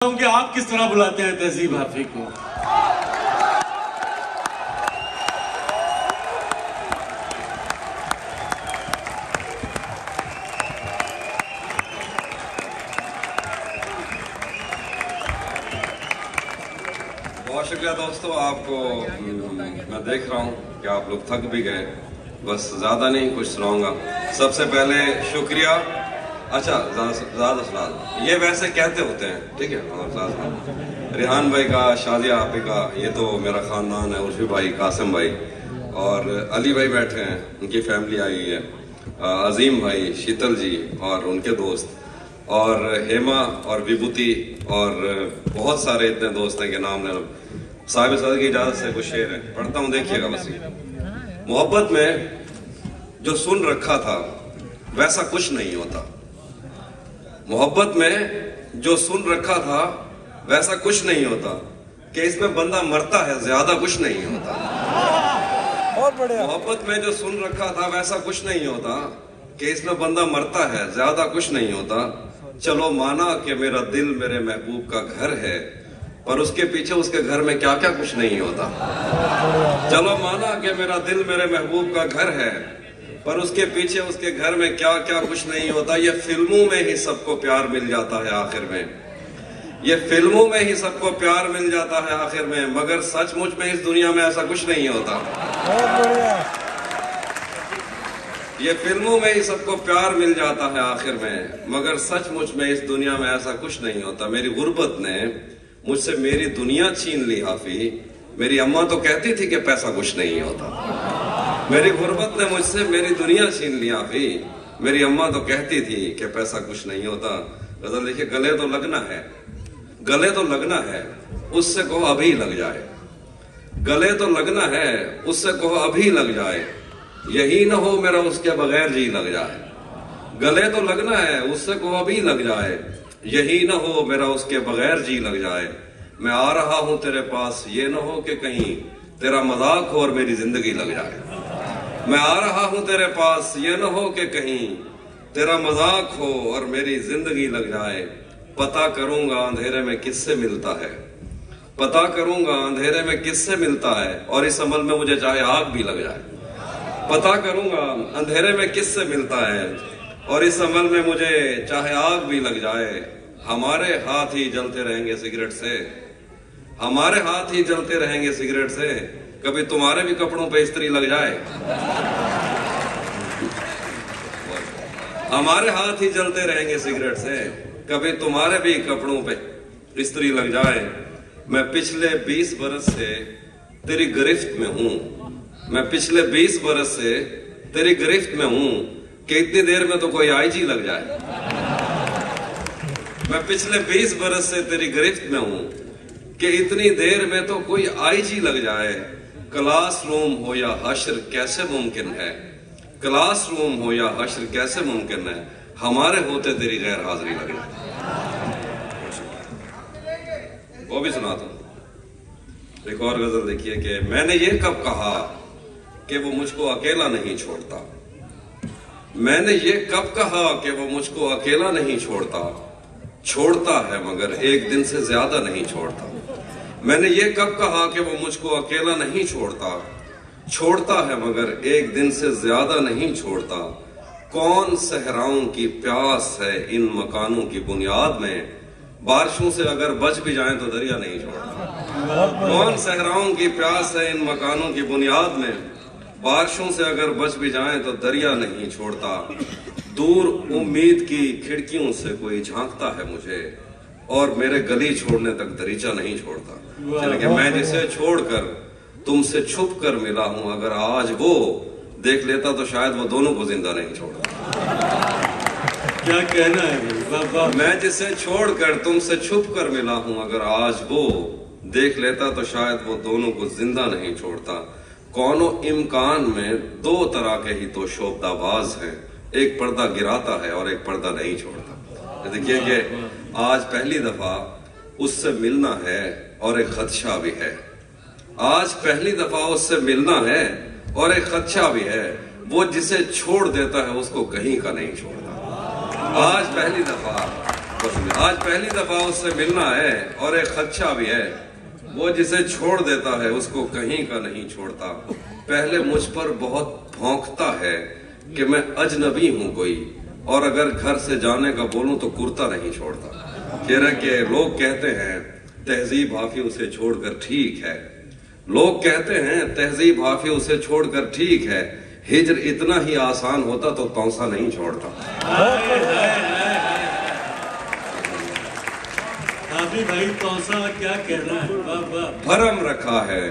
کہ آپ کس طرح بلاتے ہیں تہذیب حافظ کو. بہت شکریہ دوستو. آپ کو میں دیکھ رہا ہوں کہ آپ لوگ تھک بھی گئے. بس زیادہ نہیں کچھ سناؤں گا. سب سے پہلے شکریہ. اچھا زیادہ سلاد یہ ویسے کہتے ہوتے ہیں, ٹھیک ہے. ریحان بھائی کا, شادیہ آپی کا, یہ تو میرا خاندان ہے. عرفی بھائی, قاسم بھائی اور علی بھائی بیٹھے ہیں, ان کی فیملی آئی ہوئی ہے. عظیم بھائی, شیتل جی اور ان کے دوست, اور ہیما اور وبھوتی, اور بہت سارے اتنے دوست ہیں کہ نام لے لو. صاحب صدر کی اجازت سے کچھ شعر ہے پڑھتا ہوں, دیکھیے گا. بس محبت میں جو سن رکھا تھا ویسا کچھ نہیں ہوتا. محبت میں جو سن رکھا تھا ویسا کچھ نہیں ہوتا, کہ اس میں بندہ مرتا ہے زیادہ کچھ نہیں ہوتا. محبت میں جو سن رکھا تھا ویسا کچھ نہیں ہوتا, کہ اس میں بندہ مرتا ہے زیادہ کچھ نہیں ہوتا. چلو مانا کہ میرا دل میرے محبوب کا گھر ہے, پر اس کے پیچھے اس کے گھر میں کیا کیا کچھ نہیں ہوتا. چلو مانا کہ میرا دل میرے محبوب کا گھر ہے, پر اس کے پیچھے اس کے گھر میں کیا کیا کچھ نہیں ہوتا. یہ فلموں میں ہی سب کو پیار مل جاتا ہے آخر میں, یہ فلموں میں ہی سب کو پیار مل جاتا ہے آخر میں, مگر سچ مچ میں اس دنیا میں ایسا کچھ نہیں ہوتا. یہ فلموں میں ہی سب کو پیار مل جاتا ہے آخر میں, مگر سچ مچ میں اس دنیا میں ایسا کچھ نہیں ہوتا. میری غربت نے مجھ سے میری دنیا چھین لی حافظ. میری اماں تو کہتی تھی کہ پیسہ کچھ نہیں ہوتا. میری غربت نے مجھ سے میری دنیا چھین لی حافظ. میری اماں تو کہتی تھی کہ پیسہ کچھ نہیں ہوتا. غزل دیکھیے, گلے تو لگنا ہے, گلے تو لگنا ہے, اس سے کہو ابھی لگ جائے. گلے تو لگنا ہے, اس سے کہو ابھی لگ جائے. یہی نہ ہو میرا اس کے بغیر جی لگ جائے. گلے تو لگنا ہے, اس سے کہو ابھی لگ جائے. یہی نہ ہو میرا اس کے بغیر جی لگ جائے. میں آ رہا ہوں تیرے پاس, یہ نہ ہو کہ کہیں تیرا مذاق ہو اور میری زندگی لگ جائے. میں آ رہا ہوں تیرے پاس, یہ نہ ہو کہ کہیں تیرا مذاق ہو اور میری زندگی لگ جائے. پتا کروں گا اندھیرے میں کس سے ملتا ہے, پتا کروں گا اندھیرے میں کس سے ملتا ہے, اور اس عمل میں مجھے چاہے آگ بھی لگ جائے. پتا کروں گا اندھیرے میں کس سے ملتا ہے, اور اس عمل میں مجھے چاہے آگ بھی لگ جائے. ہمارے ہاتھ ہی جلتے رہیں گے سگریٹ سے, ہمارے ہاتھ ہی جلتے رہیں گے سگریٹ سے. کبھی تمہارے بھی کپڑوں پہ استری لگ جائے. ہمارے ہاتھ ہی جلتے رہیں گے سگریٹ سے, کبھی تمہارے بھی کپڑوں پہ استری لگ جائے. میں پچھلے 20 برس سے تیری گرفت میں ہوں, میں پچھلے 20 برس سے تیری گرفت میں ہوں, کہ اتنی دیر میں تو کوئی آئی جی لگ جائے. میں پچھلے 20 برس سے تیری گرفت میں ہوں, کہ اتنی دیر میں تو کوئی آئی جی لگ جائے. کلاس روم ہو یا حشر کیسے ممکن ہے, کلاس روم ہو یا حشر کیسے ممکن ہے, ہمارے ہوتے تیری غیر حاضری لگ جائے. وہ بھی سناتا ہوں. ایک اور غزل دیکھیے کہ میں نے یہ کب کہا کہ وہ مجھ کو اکیلا نہیں چھوڑتا. میں نے یہ کب کہا کہ وہ مجھ کو اکیلا نہیں چھوڑتا. چھوڑتا ہے مگر ایک دن سے زیادہ نہیں چھوڑتا. میں نے یہ کب کہا کہ وہ مجھ کو اکیلا نہیں چھوڑتا. چھوڑتا ہے مگر ایک دن سے زیادہ نہیں چھوڑتا. کون صحراؤں کی پیاس ہے ان مکانوں کی بنیاد میں, بارشوں سے اگر بچ بھی جائیں تو دریا نہیں چھوڑتا. کون صحراؤں کی پیاس ہے ان مکانوں کی بنیاد میں, بارشوں سے اگر بچ بھی جائیں تو دریا نہیں چھوڑتا. دور امید کی کھڑکیوں سے کوئی جھانکتا ہے مجھے, اور میرے گلی چھوڑنے تک دریچہ نہیں چھوڑتا. کہ میں جسے چھوڑ کر تم سے چھپ کر ملا ہوں, اگر آج وہ دیکھ لیتا تو شاید وہ دونوں کو زندہ نہیں چھوڑتا. کیا کہنا ہے. میں جسے چھوڑ کر تم سے چھپ کر ملا ہوں, اگر آج وہ دیکھ لیتا تو شاید وہ دونوں کو زندہ نہیں چھوڑتا. کونو امکان میں دو طرح کے ہی تو شوبدہ باز ہیں, ایک پردہ گراتا ہے اور ایک پردہ نہیں چھوڑتا. دیکھیے کہ آج پہلی دفعہ اس سے ملنا ہے اور ایک خدشہ بھی ہے. آج پہلی دفعہ اس سے ملنا ہے اور ایک خدشہ بھی ہے. وہ جسے چھوڑ دیتا ہے اس کو کہیں کا نہیں چھوڑتا. آج پہلی دفعہ آج پہلی دفعہ اس سے ملنا ہے اور ایک خدشہ بھی ہے، وہ جسے چھوڑ دیتا ہے اس کو کہیں کا نہیں چھوڑتا، پہلے مجھ پر بہت بھونکتا ہے کہ میں اجنبی ہوں کوئی، اور اگر گھر سے جانے کا بولوں تو کرتا نہیں چھوڑتا۔ کہہ رہے کہ لوگ کہتے ہیں تہذیب حافظ اسے چھوڑ کر ٹھیک ہے، لوگ کہتے ہیں تہذیب حافظ اسے چھوڑ کر ٹھیک ہے، ہجر اتنا ہی آسان ہوتا تو تونسا نہیں چھوڑتا۔ حافظ بھائی تونسا کیا کہنا ہے، واہ واہ۔ بھرم رکھا ہے،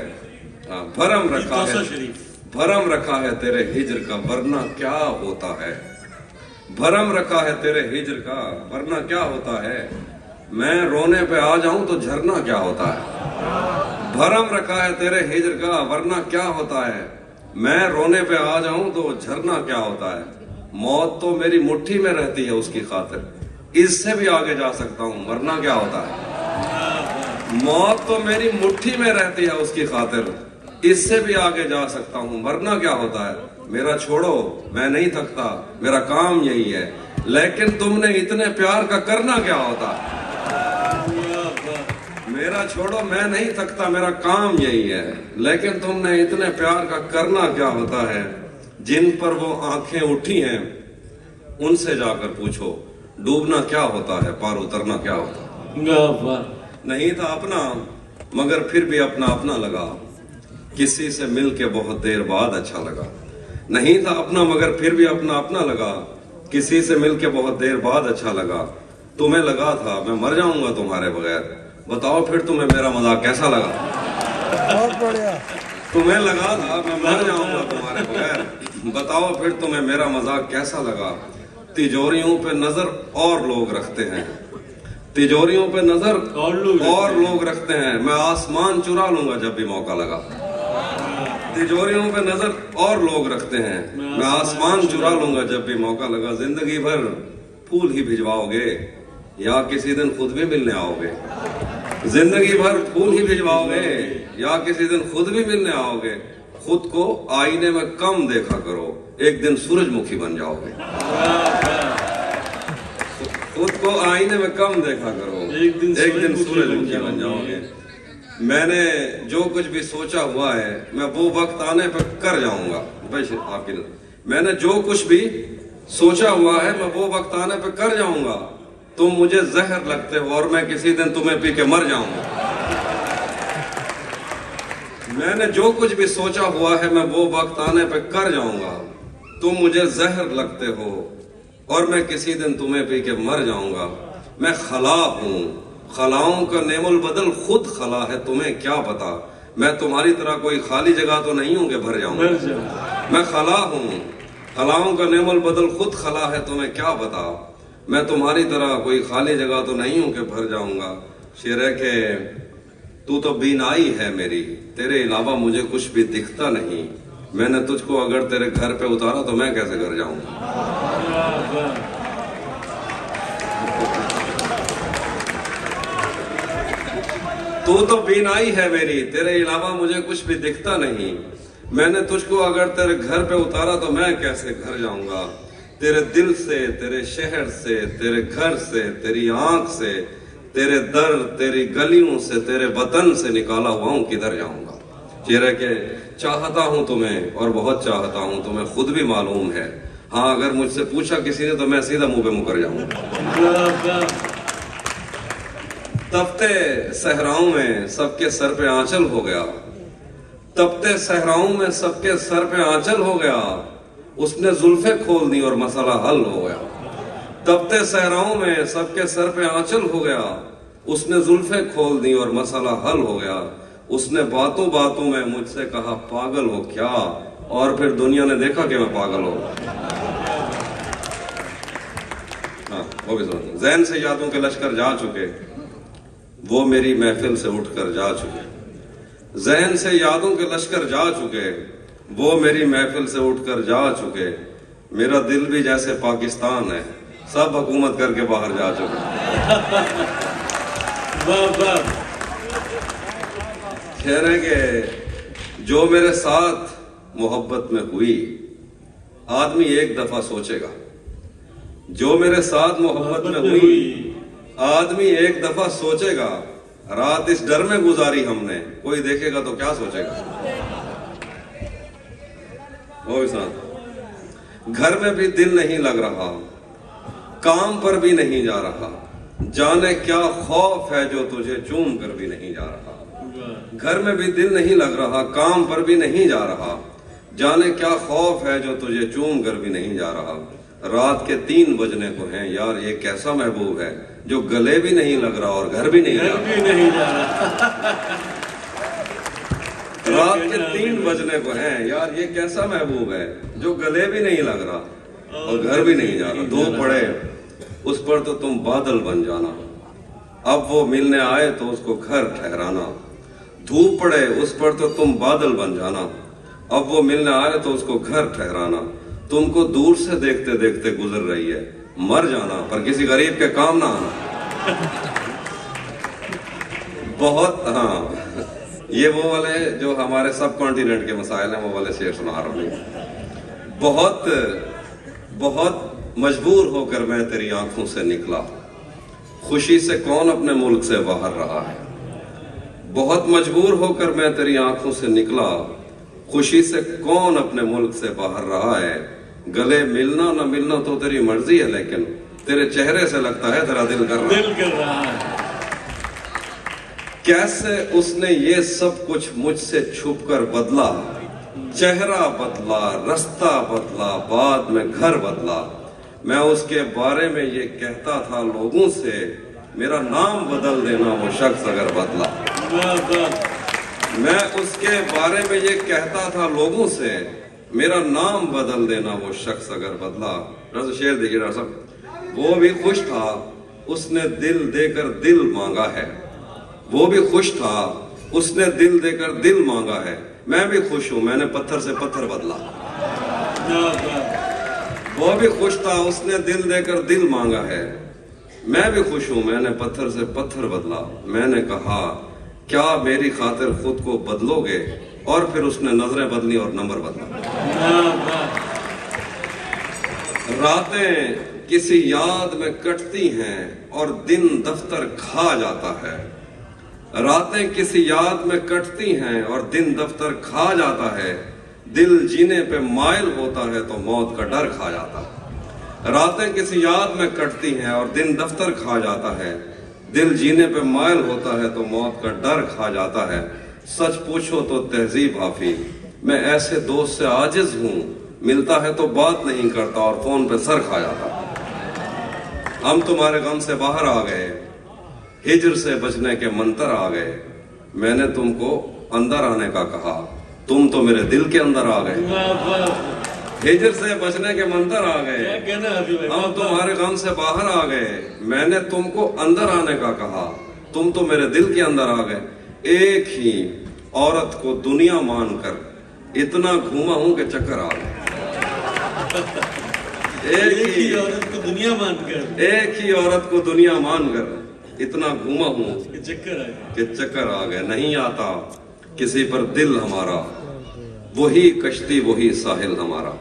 بھرم رکھا ہے، تونسا شریف۔ بھرم رکھا ہے تیرے ہجر کا ورنہ کیا ہوتا ہے، بھرم رکھا ہے تیرے ہجر کا ورنہ کیا ہوتا ہے، میں رونے پہ آ جاؤں تو جھرنا کیا ہوتا ہے، بھرم رکھا ہے تیرے ہجر کا ورنہ کیا ہوتا ہے، میں رونے پہ آ جاؤں تو جھرنا کیا ہوتا ہے، موت تو میری مٹھی میں رہتی ہے اس کی خاطر، اس سے بھی آگے جا سکتا ہوں مرنا کیا ہوتا ہے، موت تو میری مٹھی میں رہتی ہے اس کی خاطر، اس سے بھی آگے جا سکتا ہوں مرنا کیا ہوتا ہے، میرا چھوڑو میں نہیں تھکتا میرا کام یہی ہے، لیکن تم نے اتنے پیار کا کرنا کیا ہوتا ہے، میرا چھوڑو میں نہیں تھکتا میرا کام یہی ہے، لیکن تم نے اتنے پیار کا کرنا کیا ہوتا ہے، جن پر وہ آنکھیں اٹھی ہیں ان سے جا کر پوچھو ڈوبنا کیا ہوتا ہے پار اترنا کیا ہوتا ہے، نہیں تھا اپنا مگر پھر بھی اپنا اپنا لگا، کسی سے مل کے بہت دیر بعد اچھا لگا، نہیں تھا اپنا مگر پھر بھی اپنا اپنا لگا، کسی سے مل کے بہت دیر بعد اچھا لگا، تمہیں لگا تھا میں مر جاؤں گا تمہارے بغیر، بتاؤ پھر تمہیں میرا مذاق کیسا لگا، بہت بڑھیا، تمہیں لگا تھا میں مر جاؤں گا تمہارے بغیر، بتاؤ پھر تمہیں میرا مذاق کیسا لگا، تجوریوں پہ نظر اور لوگ رکھتے ہیں، تجوریوں پہ نظر اور لوگ رکھتے ہیں، میں آسمان چرا لوں گا جب بھی موقع لگا، تجوریوں پہ نظر اور لوگ رکھتے ہیں، میں آسمان چرا لوں گا جب بھی موقع لگا، زندگی بھر پھول ہی بھجواؤ گے یا کسی دن خود بھی ملنے آؤ گے، زندگی بھر پھول ہی بھجواؤ گے یا کسی دن خود بھی ملنے آؤ گے، خود کو آئینے میں کم دیکھا کرو ایک دن سورج مکھی بن جاؤ گے، خود کو آئینے میں کم دیکھا کرو ایک دن سورج مکھی بن جاؤ گے، میں نے جو کچھ بھی سوچا ہوا ہے میں وہ وقت آنے پہ کر جاؤں گا، میں نے جو کچھ بھی سوچا ہوا ہے میں وہ وقت آنے پہ کر جاؤں گا، تم مجھے زہر لگتے ہو اور میں کسی دن تمہیں پی کے مر جاؤں گا، میں نے جو کچھ بھی سوچا ہوا ہے میں وہ وقت آنے پہ کر جاؤں گا، تم مجھے زہر لگتے ہو اور میں کسی دن تمہیں پی کے مر جاؤں گا، میں خلا ہوں خلاؤں کا نعم البدل خود خلا ہے تمہیں کیا پتا، میں تمہاری طرح کوئی خالی جگہ تو نہیں ہوں کہ بھر جاؤں گا، میں خلا ہوں خلاؤں کا نعم البدل خود خلا ہے تمہیں کیا پتا، میں تمہاری طرح کوئی خالی جگہ تو نہیں ہوں کہ بھر جاؤں گا، شعر ہے کہ تو تو بینائی ہے میری تیرے علاوہ مجھے کچھ بھی دکھتا نہیں، میں نے تجھ کو اگر تیرے گھر پہ اتارا تو میں کیسے گھر جاؤں گا، تو بینائی ہے میری تیرے علاوہ مجھے کچھ بھی دکھتا نہیں، میں نے تجھ کو اگر تیرے گھر پہ اتارا تو میں کیسے گھر جاؤں گا، تیرے دل سے تیرے شہر سے تیرے گھر سے تیری آنکھ سے تیرے در تیری گلیوں سے تیرے وطن سے نکالا ہوا ہوں کدھر جاؤں گا، چہرے کہ چاہتا ہوں تمہیں اور بہت چاہتا ہوں تمہیں خود بھی معلوم ہے، ہاں اگر مجھ سے پوچھا کسی نے تو میں سیدھا منہ پہ مکر جاؤں گا، تپتے صحراؤں میں سب کے سر پہ آنچل ہو گیا، تپتے صحراؤں میں سب کے سر پہ آنچل ہو گیا، اس نے زلفیں کھول دی اور مسئلہ حل ہو گیا، تپتے صحراؤں میں سب کے سر پہ آنچل ہو گیا، اس نے زلفیں کھول دی اور مسئلہ حل ہو گیا، اس نے باتوں باتوں میں مجھ سے کہا پاگل ہو کیا، اور پھر دنیا نے دیکھا کہ میں پاگل ہوں، ہاں وہ بھی سمجھ، ذہن سے یادوں کے لشکر جا چکے وہ میری محفل سے اٹھ کر جا چکے، ذہن سے یادوں کے لشکر جا چکے وہ میری محفل سے اٹھ کر جا چکے، میرا دل بھی جیسے پاکستان ہے سب حکومت کر کے باہر جا چکے، خیر ہے کہ جو میرے ساتھ محبت میں ہوئی آدمی ایک دفعہ سوچے گا، جو میرے ساتھ محبت میں ہوئی آدمی ایک دفعہ سوچے گا رات اس ڈر میں گزاری ہم نے، کوئی دیکھے گا تو کیا سوچے گا؟ وہ بھی ساتھ گھر میں بھی دل نہیں لگ رہا، کام پر بھی نہیں جا رہا، جانے کیا خوف ہے جو تجھے چوم کر بھی نہیں جا رہا۔ گھر میں بھی دل نہیں لگ رہا، کام پر بھی نہیں جا رہا، جانے کیا خوف ہے جو تجھے چوم کر بھی نہیں جا رہا۔ رات کے 3 بجنے کو ہیں، یار یہ کیسا محبوب ہے جو گلے بھی نہیں لگ رہا اور گھر بھی نہیں جا رہا۔ رات کے 3 بجنے کو ہیں، یار یہ کیسا محبوب ہے جو گلے بھی نہیں لگ رہا اور گھر بھی نہیں جا رہا۔ دھوپ پڑے اس پر تو تم بادل بن جانا، اب وہ ملنے آئے تو اس کو گھر ٹھہرانا۔ دھوپ پڑے اس پر تو تم بادل بن جانا، اب وہ ملنے آئے تو اس کو گھر ٹھہرانا۔ تم کو دور سے دیکھتے دیکھتے گزر رہی ہے، مر جانا پر کسی غریب کے کام نہ آنا۔ بہت ہاں، یہ وہ والے جو ہمارے سب کانٹیننٹ کے مسائل ہیں، وہ والے شعر سنا رہا ہوں۔ بہت مجبور ہو کر میں تیری آنکھوں سے نکلا، خوشی سے کون اپنے ملک سے باہر رہا ہے۔ بہت مجبور ہو کر میں تیری آنکھوں سے نکلا، خوشی سے کون اپنے ملک سے باہر رہا ہے۔ گلے ملنا نہ ملنا تو تیری مرضی ہے، لیکن تیرے چہرے سے لگتا ہے تیرا دل کر رہا ہے۔ کیسے اس نے یہ سب کچھ مجھ سے چھپ کر بدلا، چہرہ بدلا، رستہ بدلا، بعد میں گھر بدلا۔ میں اس کے بارے میں یہ کہتا تھا لوگوں سے، میرا نام بدل دینا وہ شخص اگر بدلا۔ میں اس کے بارے میں یہ کہتا تھا لوگوں سے، میرا نام بدل دینا وہ شخص اگر بدلا۔ شعر دیکھیے ڈاکٹر صاحب، وہ بھی خوش تھا اس نے دل دے کر دل مانگا ہے، وہ بھی خوش تھا اس نے دل دے کر دل مانگا ہے، میں بھی خوش ہوں میں نے پتھر سے پتھر بدلا۔ وہ بھی خوش تھا اس نے دل دے کر دل مانگا ہے، میں بھی خوش ہوں میں نے پتھر سے پتھر بدلا۔ میں نے کہا کیا میری خاطر خود کو بدلو گے، اور پھر اس نے نظریں بدلی اور نمبر بدلا۔ راتیں کسی یاد میں کٹتی ہیں اور دن دفتر کھا جاتا ہے۔ راتیں کسی یاد میں کٹتی ہیں اور دن دفتر کھا جاتا ہے، دل جینے پہ مائل ہوتا ہے تو موت کا ڈر کھا جاتا ہے۔ راتیں کسی یاد میں کٹتی ہیں اور دن دفتر کھا جاتا ہے، دل جینے پہ مائل ہوتا ہے تو موت کا ڈر کھا جاتا ہے۔ سچ پوچھو تو تہذیب حافظ، میں ایسے دوست سے عاجز ہوں، ملتا ہے تو بات نہیں کرتا اور فون پہ سر کھا جاتا۔ ہم تمہارے غم سے باہر آ گئے، ہجر سے بچنے کے منتر آ گئے، میں نے تم کو اندر آنے کا کہا، تم تو میرے دل کے اندر آ گئے۔ ہجر سے بچنے کے منتر آ گئے، ہم تمہارے غم سے باہر آ گئے، میں نے تم کو اندر آنے کا کہا، تم تو میرے دل کے اندر آ گئے۔ ایک ہی عورت کو دنیا مان کر اتنا گھوما ہوں کہ چکر آ گئے۔ ایک ہی عورت کو دنیا مان کر، ایک ہی عورت کو دنیا مان کر اتنا گھوما ہوں کہ چکر آ گئے۔ نہیں آتا کسی پر دل ہمارا، وہی کشتی وہی ساحل ہمارا۔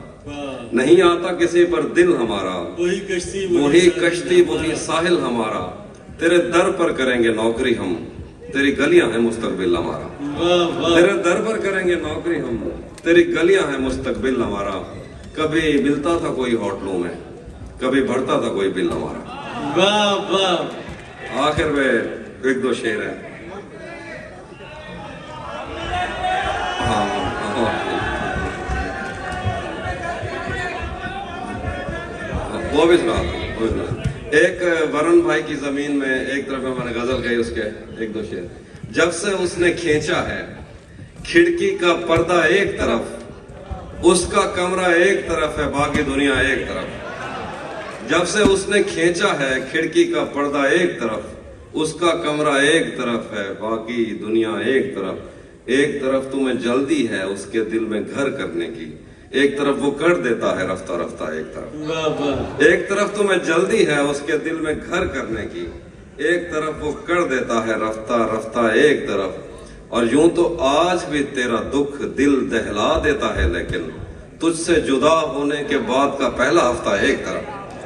نہیں آتا کسی پر دل ہمارا، وہی کشتی وہی ساحل ہمارا۔ تیرے در پر کریں گے نوکری ہم، تیری گلیاں ہیں مستقبل ہمارا۔ تیرے در پر کریں گے نوکری ہم، تیری گلیاں ہیں مستقبل ہمارا۔ کبھی ملتا تھا کوئی ہوٹلوں میں، کبھی بڑھتا تھا کوئی بل ہمارا۔ آخر میں ایک دو شعر ہیں۔ وہ بھی سنا ایک ورن بھائی کی زمین میں ایک طرف میں نے غزل کہی، اس کے ایک دو شعر۔ جب سے اس نے کھینچا ہے کھڑکی کا پردہ ایک طرف، اس کا کمرہ ایک طرف ہے باقی دنیا ایک طرف۔ جب سے اس نے کھینچا ہے کھڑکی کا پردہ ایک طرف، اس کا کمرہ ایک طرف ہے باقی دنیا ایک طرف۔ ایک طرف تمہیں جلدی ہے اس کے دل میں گھر کرنے کی، ایک طرف وہ کر دیتا ہے رفتہ رفتہ ایک طرف۔ ایک طرف تمہیں جلدی ہے اس کے دل میں گھر کرنے کی، ایک طرف وہ کر دیتا ہے رفتہ رفتہ ایک طرف۔ اور یوں تو آج بھی تیرا دکھ دل دہلا دیتا ہے، لیکن تجھ سے جدا ہونے کے بعد کا پہلا ہفتہ ایک طرف۔